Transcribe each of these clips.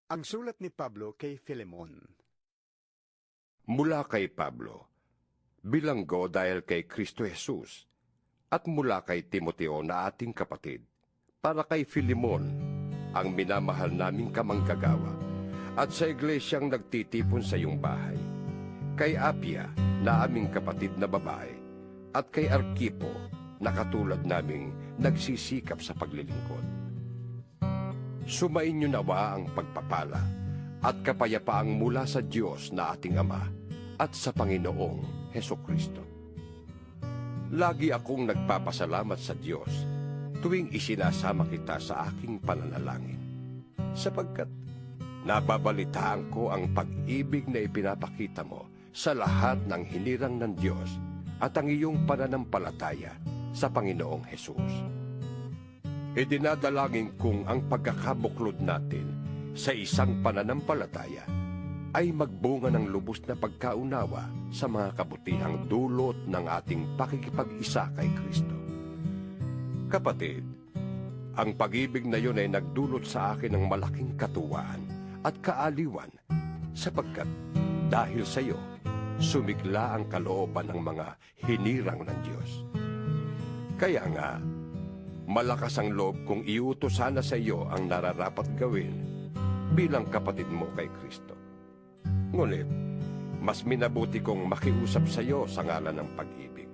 Ang sulat ni Pablo kay Filemon. Mula kay Pablo, bilanggo dahil kay Kristo Jesus, at mula kay Timoteo na ating kapatid, para kay Filemon, ang minamahal naming kamanggagawa, at sa iglesyang nagtitipon sa iyong bahay, kay Apia na aming kapatid na babae, at kay Arkipo na katulad naming nagsisikap sa paglilingkod. Sumainyo nawa ang pagpapala at kapayapaang mula sa Diyos na ating Ama at sa Panginoong Hesukristo. Lagi akong nagpapasalamat sa Diyos tuwing isinasama kita sa aking pananalangin, sapagkat nababalitaan ko ang pag-ibig na ipinapakita mo sa lahat ng hinirang ng Diyos at ang iyong pananampalataya sa Panginoong Hesus. Idinadalangin kong ang pagkakabuklod natin sa isang pananampalataya ay magbunga ng lubos na pagkaunawa sa mga kabutihang dulot ng ating pakikipag-isa kay Kristo. Kapatid, ang pag-ibig na yun ay nagdulot sa akin ng malaking katuwaan at kaaliwan, sapagkat dahil sa iyo, sumigla ang kalooban ng mga hinirang ng Diyos. Kaya nga, malakas ang loob kong iutos sana sa iyo ang nararapat gawin bilang kapatid mo kay Kristo. Ngunit, mas minabuti kong makiusap sa iyo sa ngalan ng pag-ibig.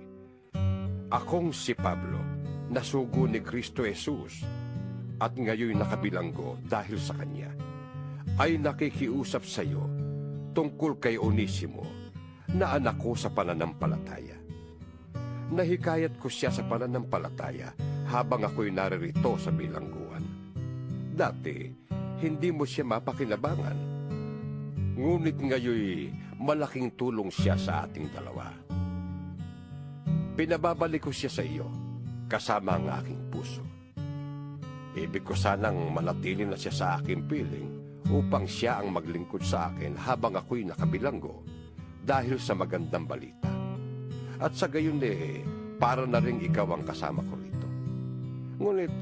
Akong si Pablo, nasugo ni Kristo Jesus, at ngayon nakabilanggo dahil sa Kanya, ay nakikiusap sa iyo tungkol kay Onesimo, na anak ko sa pananampalataya. Nahikayat ko siya sa pananampalataya habang ako'y naririto sa bilangguan. Dati, hindi mo siya mapakinabangan. Ngunit ngayoy malaking tulong siya sa ating dalawa. Pinababalik ko siya sa iyo, kasama ang aking puso. Ibig ko sanang manatili na siya sa aking piling upang siya ang maglingkod sa akin habang ako'y nakabilanggo dahil sa magandang balita. At sa gayon para na rin ikaw ang kasama ko rito. Ngunit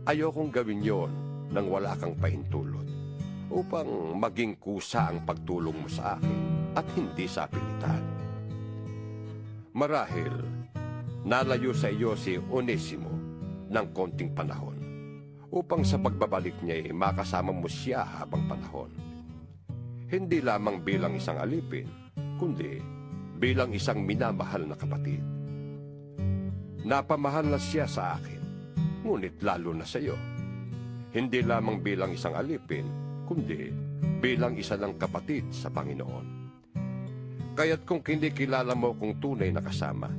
ayokong gawin yon nang wala kang pahintulot, upang maging kusa ang pagtulong mo sa akin at hindi sa pilitan. Marahil, nalayo sa iyo si Onesimo ng konting panahon, upang sa pagbabalik niya makasama mo siya habang panahon. Hindi lamang bilang isang alipin, kundi bilang isang minamahal na kapatid. Napamahal na siya sa akin, ngunit lalo na sa iyo. Hindi lamang bilang isang alipin, kundi bilang isa ng kapatid sa Panginoon. Kaya't kung kinikilala mo kung tunay na kasama,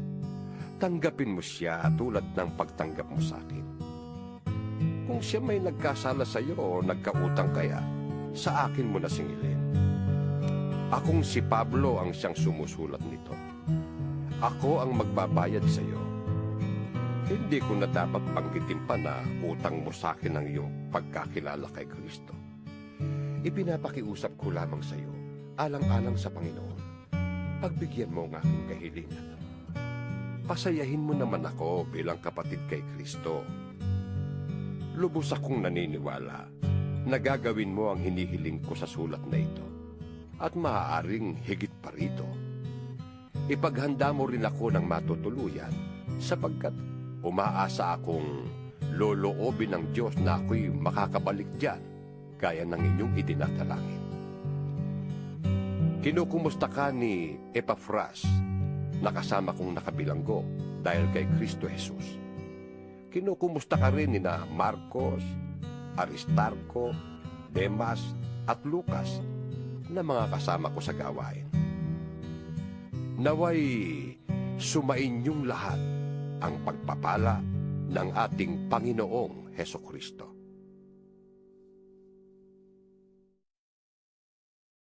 tanggapin mo siya tulad ng pagtanggap mo sa akin. Kung siya may nagkasala sa iyo o nagkautang kaya, sa akin mo na singilin. Akong si Pablo ang siyang sumusulat nito. Ako ang magbabayad sa iyo. Hindi ko na dapat banggitin pa na utang mo sa akin ang iyong pagkakilala kay Kristo. Ipinapakiusap ko lamang sa iyo, alang-alang sa Panginoon. Pagbigyan mo ang aking kahilingan. Pasayahin mo naman ako bilang kapatid kay Kristo. Lubos akong naniniwala na gagawin mo ang hinihiling ko sa sulat na ito, at maaaring higit pa rito. Ipaghanda mo rin ako ng matutuluyan, sapagkat umaasa akong loloobin ng Diyos na ako'y makakabalik diyan, gaya ng inyong idinadalangin. Kinukumusta ka ni Epafras, na kasama kong nakabilanggo dahil kay Kristo Jesus. Kinukumusta ka rin ni na Marcos, Aristarco, Demas, at Lucas, na mga kasama ko sa gawain. Naway sumainyong lahat ang pagpapala ng ating Panginoong Hesukristo.